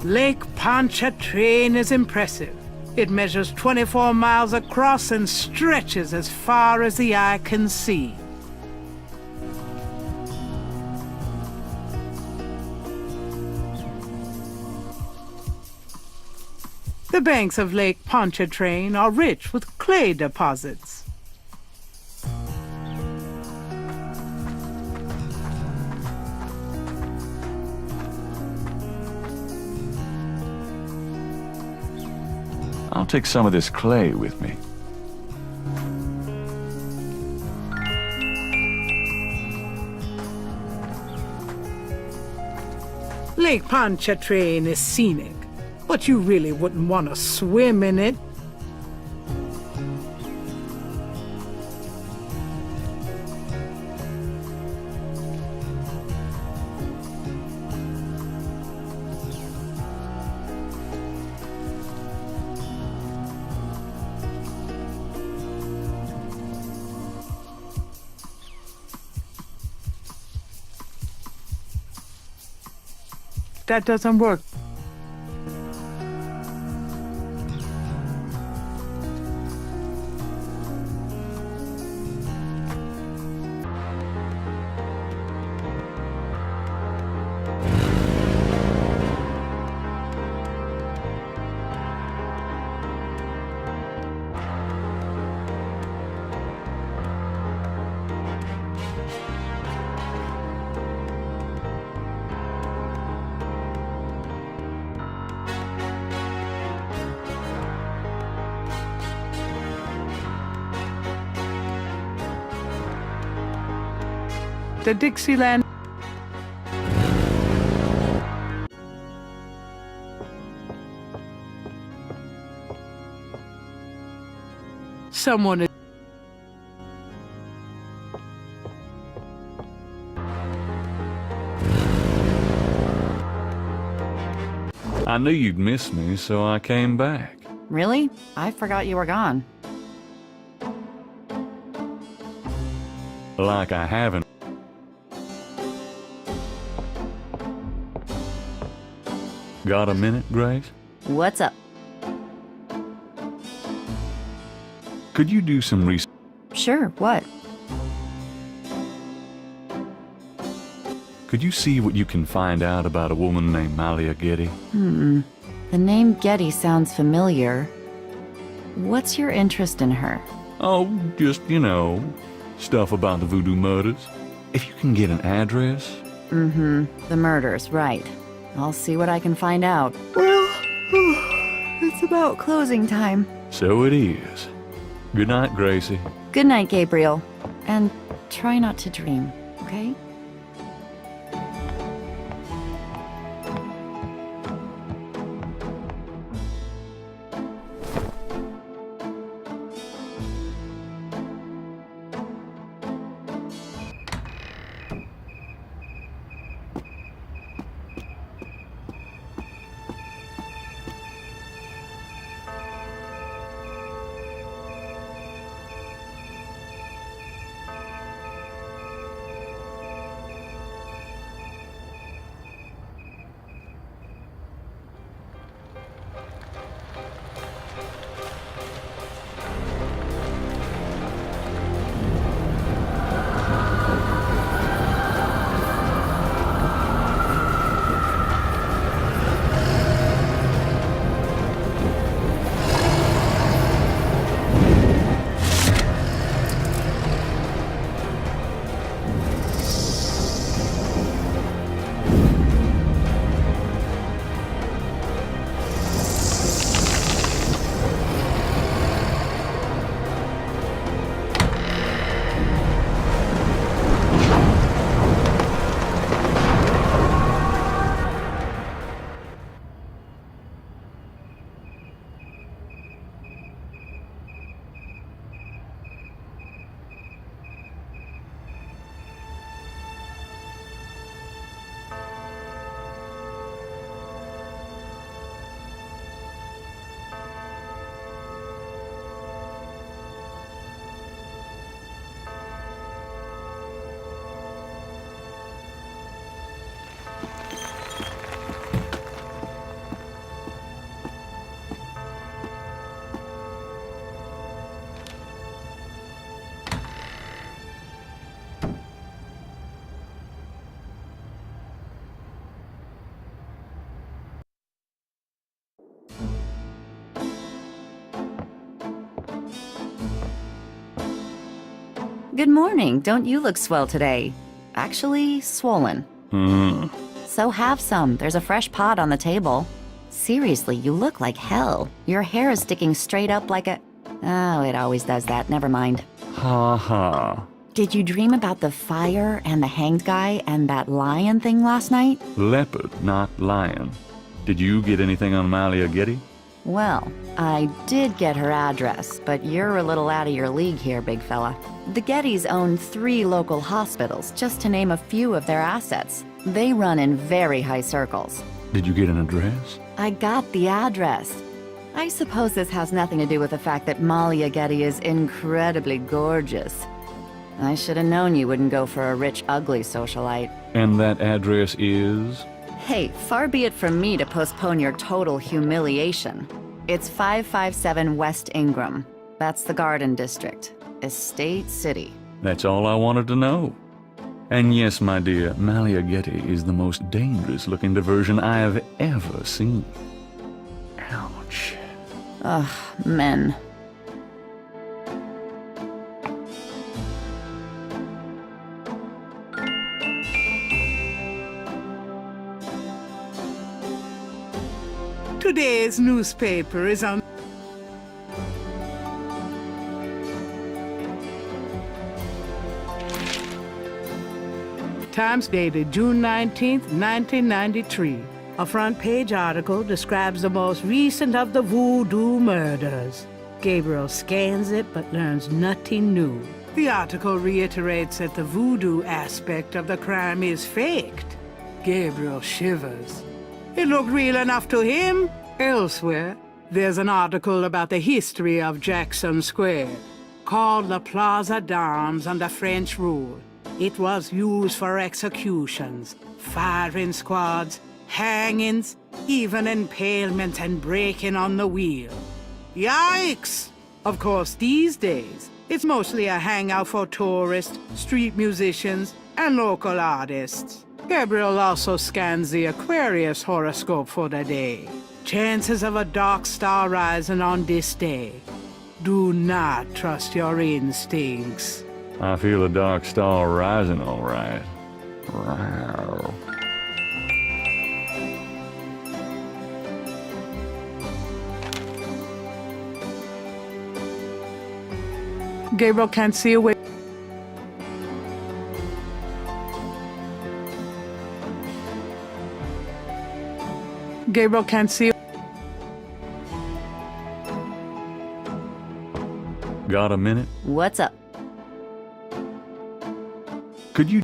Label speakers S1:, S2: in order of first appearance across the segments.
S1: Lake Pontchartrain is impressive. It measures 24 miles across and stretches as far as the eye can see. The banks of Lake Pontchartrain are rich with clay deposits.
S2: I'll take some of this clay with me.
S1: Lake Pontchartrain is scenic, but you really wouldn't want to swim in it. That doesn't work. The Dixieland. Someone is.
S2: I knew you'd miss me, so I came back.
S3: Really? I forgot you were gone.
S2: Like I haven't. Got a minute, Grace?
S3: What's up?
S2: Could you do some research?
S3: Sure, what?
S2: Could you see what you can find out about a woman named Malia Getty?
S3: The name Getty sounds familiar. What's your interest in her?
S2: Oh, just, stuff about the voodoo murders. If you can get an address.
S3: The murders, right. I'll see what I can find out. Well, it's about closing time.
S2: So it is. Good night, Gracie.
S3: Good night, Gabriel. And try not to dream, okay? Good morning. Don't you look swell today? Actually, swollen. So have some. There's a fresh pot on the table. Seriously, you look like hell. Your hair is sticking straight up like a... Oh, it always does that. Never mind.
S2: Ha ha.
S3: Did you dream about the fire and the hanged guy and that lion thing last night?
S2: Leopard, not lion. Did you get anything on Malia Getty?
S3: Well, I did get her address, but you're a little out of your league here, big fella. The Gettys own 3 local hospitals, just to name a few of their assets. They run in very high circles.
S2: Did you get an address?
S3: I got the address. I suppose this has nothing to do with the fact that Malia Getty is incredibly gorgeous. I should have known you wouldn't go for a rich, ugly socialite.
S2: And that address is?
S3: Hey, far be it from me to postpone your total humiliation. It's 557 West Ingram. That's the Garden District. Estate City.
S2: That's all I wanted to know. And yes, my dear, Malia Getty is the most dangerous-looking diversion I have ever seen. Ouch.
S3: Ugh, men.
S1: Today's newspaper is on... Times dated June 19th, 1993. A front-page article describes the most recent of the voodoo murders. Gabriel scans it but learns nothing new. The article reiterates that the voodoo aspect of the crime is faked. Gabriel shivers. It looked real enough to him. Elsewhere, there's an article about the history of Jackson Square, called the Plaza d'Armes under French rule. It was used for executions, firing squads, hangings, even impalement and breaking on the wheel. Yikes! Of course, these days, it's mostly a hangout for tourists, street musicians, and local artists. Gabriel also scans the Aquarius horoscope for the day. Chances of a dark star rising on this day. Do not trust your instincts.
S2: I feel a dark star rising, all right. Wow.
S1: Gabriel can't see a way. Gabriel can't see.
S2: Got a minute?
S3: What's up?
S2: Could you...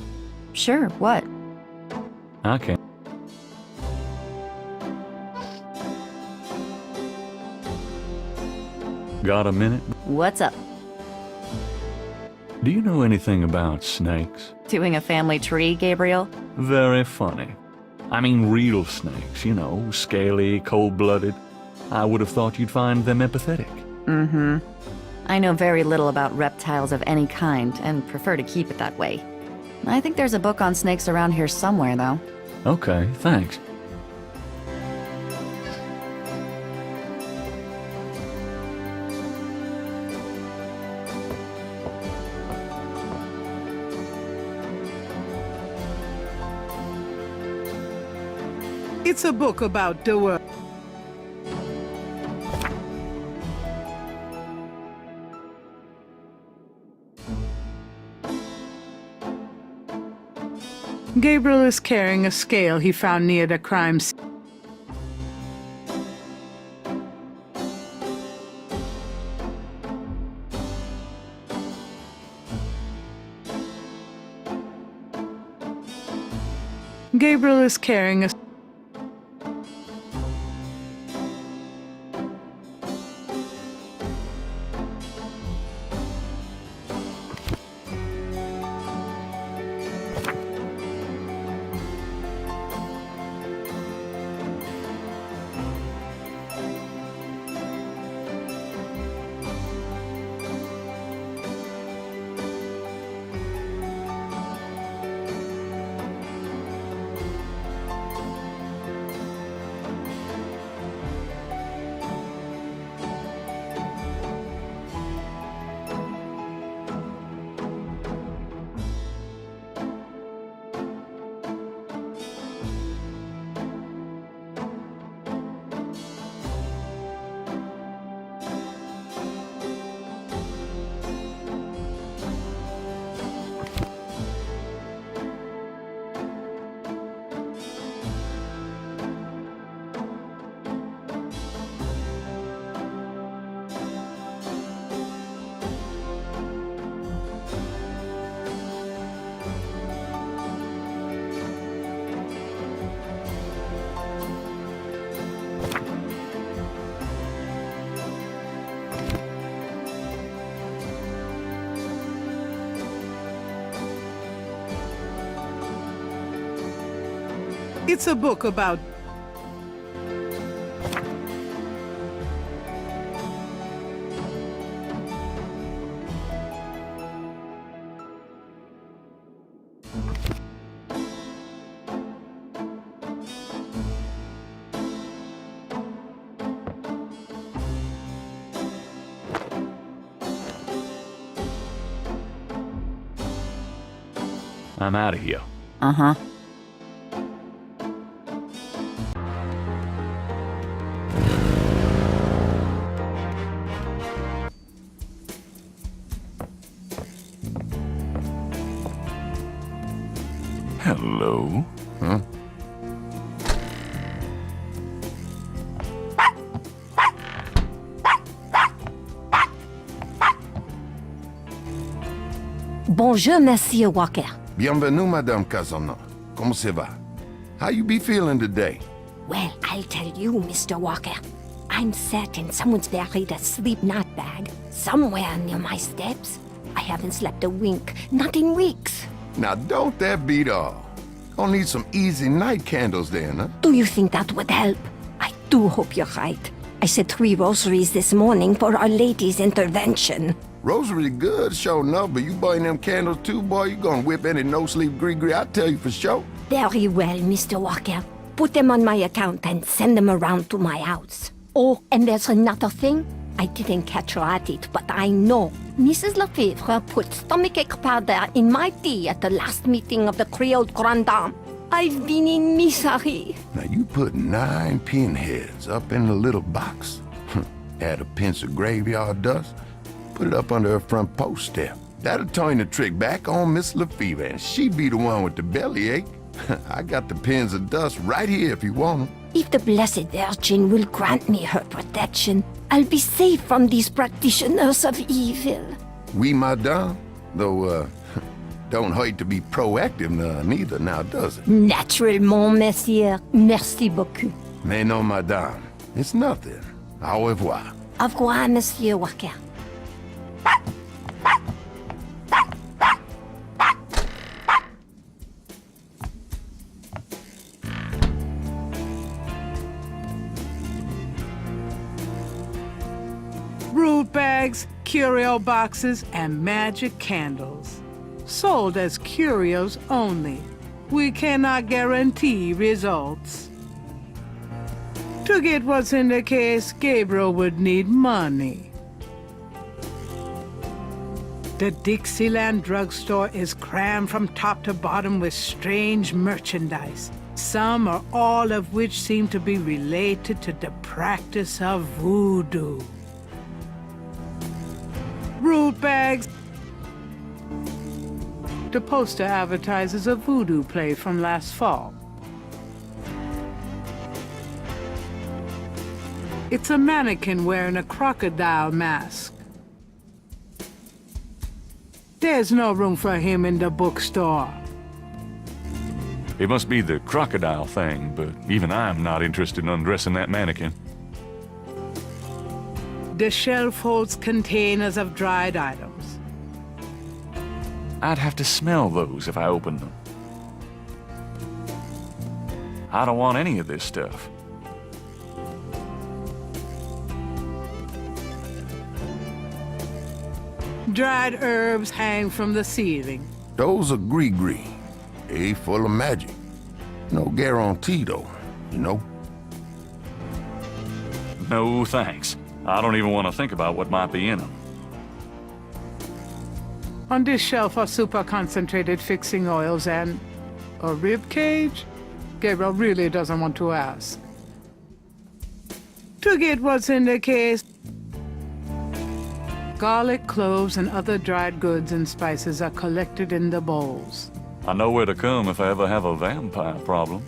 S3: Sure, what?
S2: I can't. Got a minute?
S3: What's up?
S2: Do you know anything about snakes?
S3: Doing a family tree, Gabriel?
S2: Very funny. I mean real snakes, you know, scaly, cold-blooded. I would have thought you'd find them empathetic.
S3: Mm-hmm. I know very little about reptiles of any kind, and prefer to keep it that way. I think there's a book on snakes around here somewhere, though.
S2: Okay, thanks.
S1: It's a book about the world. Gabriel is carrying a scale he found near the crime scene. Gabriel is carrying a... It's a book about...
S2: I'm out of here.
S3: Uh-huh.
S2: Hello?
S4: Huh?
S5: Bonjour, Monsieur Walker.
S4: Bienvenue, Madame Casano. Comment ça va? How you be feeling today?
S5: Well, I'll tell you, Mr. Walker. I'm certain someone's buried a sleep knot bag somewhere near my steps. I haven't slept a wink, not in weeks.
S4: Now, don't that beat all? Gonna need some easy night candles then, huh?
S5: Do you think that would help? I do hope you're right. I said 3 rosaries this morning for Our Lady's intervention.
S4: Rosary good, sure enough, but you buying them candles too, boy, you gonna whip any no-sleep gree-gree, I tell you for sure.
S5: Very well, Mr. Walker. Put them on my account and send them around to my house. Oh, and there's another thing. I didn't catch her at it, but I know. Mrs. Lefebvre put stomachache powder in my tea at the last meeting of the Creole Grand Dame. I've been in misery.
S4: Now, you put 9 pinheads up in the little box. Add a pinch of graveyard dust, put it up under her front post step. That'll turn the trick back on Miss Lefebvre, and she be the one with the bellyache. I got the pins of dust right here if you want them.
S5: If the Blessed Virgin will grant me her protection, I'll be safe from these practitioners of evil.
S4: Oui, madame. Though, don't hurt to be proactive neither now, does it?
S5: Naturellement, monsieur. Merci beaucoup.
S4: Mais non, madame. It's nothing. Au revoir.
S5: Au revoir, Monsieur Walker.
S1: Root bags, curio boxes, and magic candles. Sold as curios only. We cannot guarantee results. To get what's in the case, Gabriel would need money. The Dixieland drugstore is crammed from top to bottom with strange merchandise, some or all of which seem to be related to the practice of voodoo. Root bags. The poster advertises a voodoo play from last fall. It's a mannequin wearing a crocodile mask. There's no room for him in the bookstore.
S2: It must be the crocodile thing, but even I'm not interested in undressing that mannequin.
S1: The shelf holds containers of dried items.
S2: I'd have to smell those if I opened them. I don't want any of this stuff.
S1: Dried herbs hang from the ceiling.
S4: Those are gree-gree. They full of magic. No guarantee, though, you know?
S2: No thanks. I don't even want to think about what might be in them.
S1: On this shelf are super concentrated fixing oils and a rib cage? Gabriel really doesn't want to ask. To get what's in the case, garlic, cloves, and other dried goods and spices are collected in the bowls.
S2: I know where to come if I ever have a vampire problem.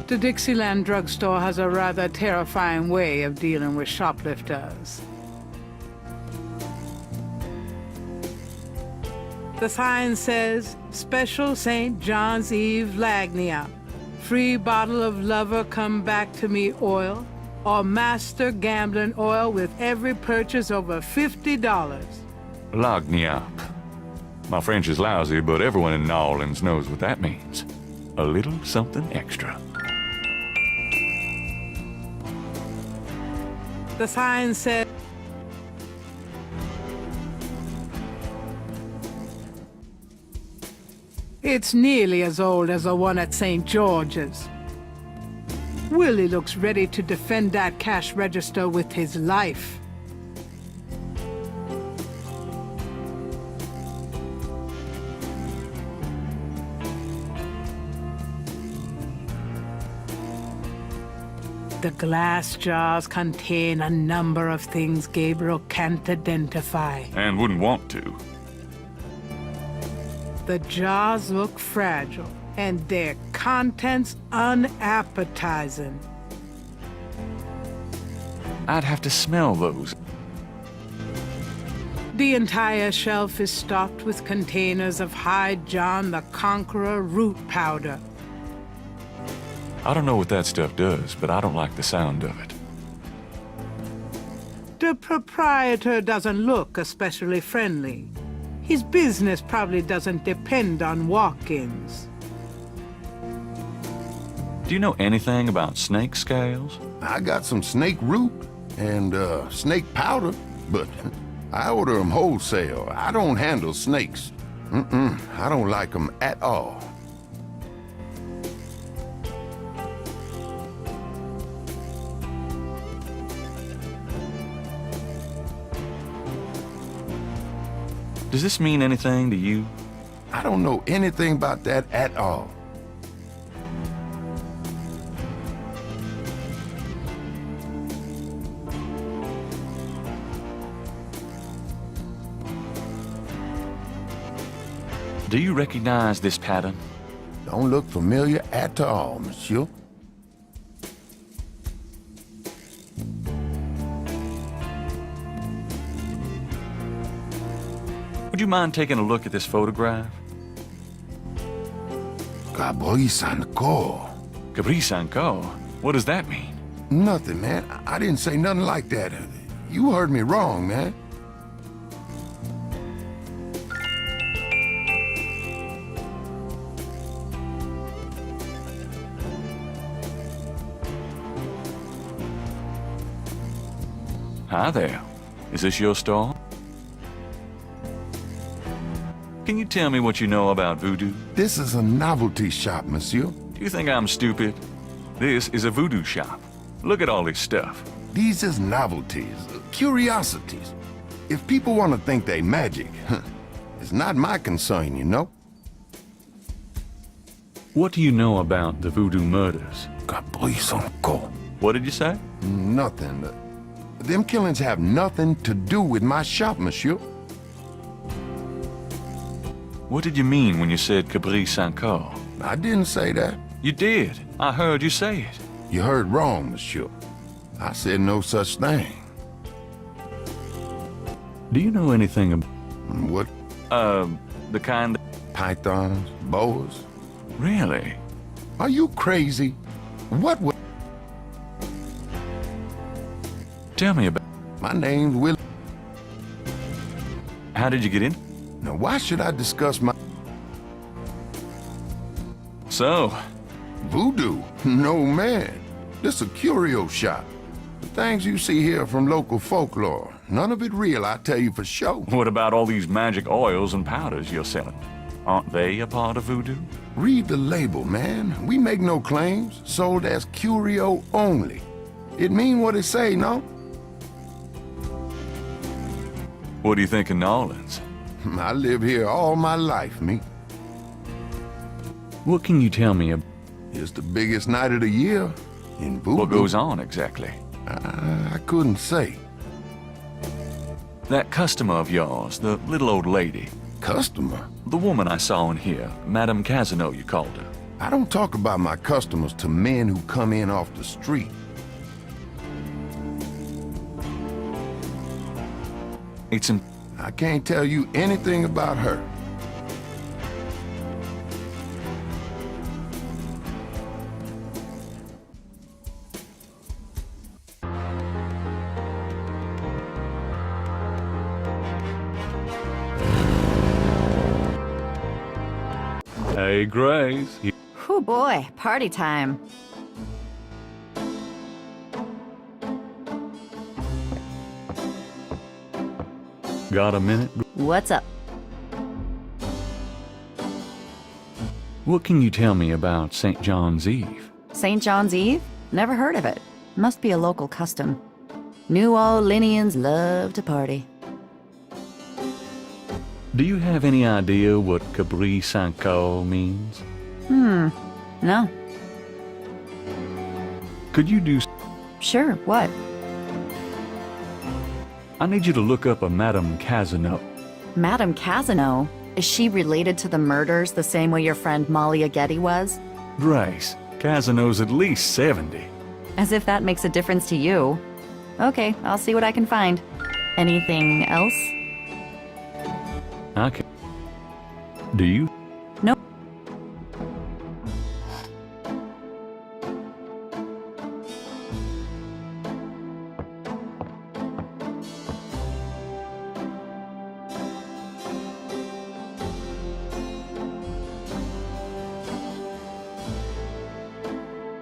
S1: The Dixieland drugstore has a rather terrifying way of dealing with shoplifters. The sign says, Special St. John's Eve Lagnia, free bottle of Lover Come Back to Me oil, or Master Gambling oil with every purchase over $50.
S2: Lagniap. My French is lousy, but everyone in New Orleans knows what that means. A little something extra.
S1: The sign said, "It's nearly as old as the one at St. George's." Willie looks ready to defend that cash register with his life. The glass jars contain a number of things Gabriel can't identify.
S2: And wouldn't want to.
S1: The jars look fragile, and their contents unappetizing.
S2: I'd have to smell those.
S1: The entire shelf is stocked with containers of High John the Conqueror root powder.
S2: I don't know what that stuff does, but I don't like the sound of it.
S1: The proprietor doesn't look especially friendly. His business probably doesn't depend on walk-ins.
S2: Do you know anything about snake scales?
S4: I got some snake root and snake powder, but I order them wholesale. I don't handle snakes. I don't like them at all.
S2: Does this mean anything to you?
S4: I don't know anything about that at all.
S2: Do you recognize this pattern?
S4: Don't look familiar at all, monsieur.
S2: Would you mind taking a look at this photograph?
S4: Gabriel.
S2: Caprice encore? What does that mean?
S4: Nothing, man. I didn't say nothing like that. You heard me wrong, man.
S2: Hi there. Is this your store? Can you tell me what you know about voodoo?
S4: This is a novelty shop, monsieur.
S2: Do you think I'm stupid? This is a voodoo shop. Look at all this stuff.
S4: These is novelties, curiosities. If people want to think they magic, it's not my concern, you know?
S2: What do you know about the voodoo murders?
S4: Gabriel.
S2: What did you say?
S4: Nothing. Them killings have nothing to do with my shop, monsieur.
S2: What did you mean when you said Caprice encore?
S4: I didn't say that.
S2: You did. I heard you say it.
S4: You heard wrong, monsieur. I said no such thing.
S2: Do you know anything about,
S4: What?
S2: the kind that...
S4: Pythons? Boas?
S2: Really?
S4: Are you crazy? What would...
S2: Tell me about...
S4: My name's Will.
S2: How did you get in?
S4: Now, why should I discuss my...
S2: So,
S4: Voodoo? No, man. This a curio shop. The things you see here from local folklore. None of it real, I tell you for sure.
S2: what about all these magic oils and powders you're selling? Aren't they a part of voodoo?
S4: Read the label, man. We make no claims. Sold as curio only. It mean what it say, no?
S2: What do you think of New Orleans?
S4: I live here all my life, me.
S2: What can you tell me about
S4: It's the biggest night of the year in voodoo.
S2: what goes on exactly?
S4: I couldn't say.
S2: That customer of yours, the little old lady,
S4: Customer?
S2: the woman I saw in here, Madame Casino you called her.
S4: I don't talk about my customers to men who come in off the street.
S2: It's in...
S4: I can't tell you anything about her.
S2: Hey, Grace.
S3: Whew, boy, party time.
S2: Got a minute?
S3: What's up?
S2: What can you tell me about St. John's Eve?
S3: St. John's Eve? Never heard of it. Must be a local custom. New Orleanians love to party.
S2: Do you have any idea what Cabri Saint-Caux means?
S3: No.
S2: Could you do...
S3: Sure, what?
S2: I need you to look up a Madame Casino.
S3: Madame Casino? Is she related to the murders the same way your friend Malia Getty was?
S2: Grace, Casino's at least 70.
S3: As if that makes a difference to you. Okay, I'll see what I can find. Anything else?
S2: Okay. Do you?
S3: No.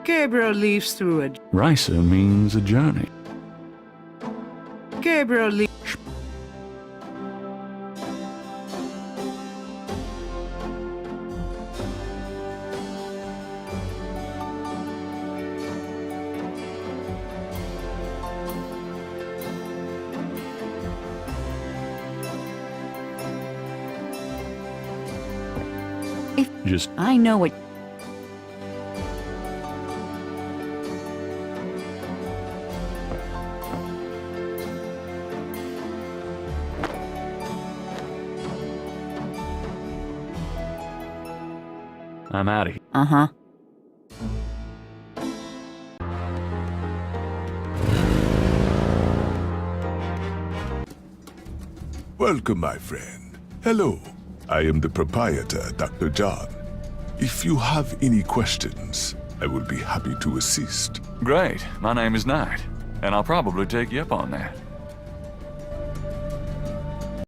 S1: Gabriel leaves through a...
S2: Risa means a journey.
S1: Gabriel leaves...
S2: Just...
S3: I know what...
S2: I'm out of here.
S3: Uh-huh.
S6: Welcome, my friend. Hello. I am the proprietor, Dr. John. If you have any questions, I will be happy to assist.
S2: Great. My name is Knight, and I'll probably take you up on that.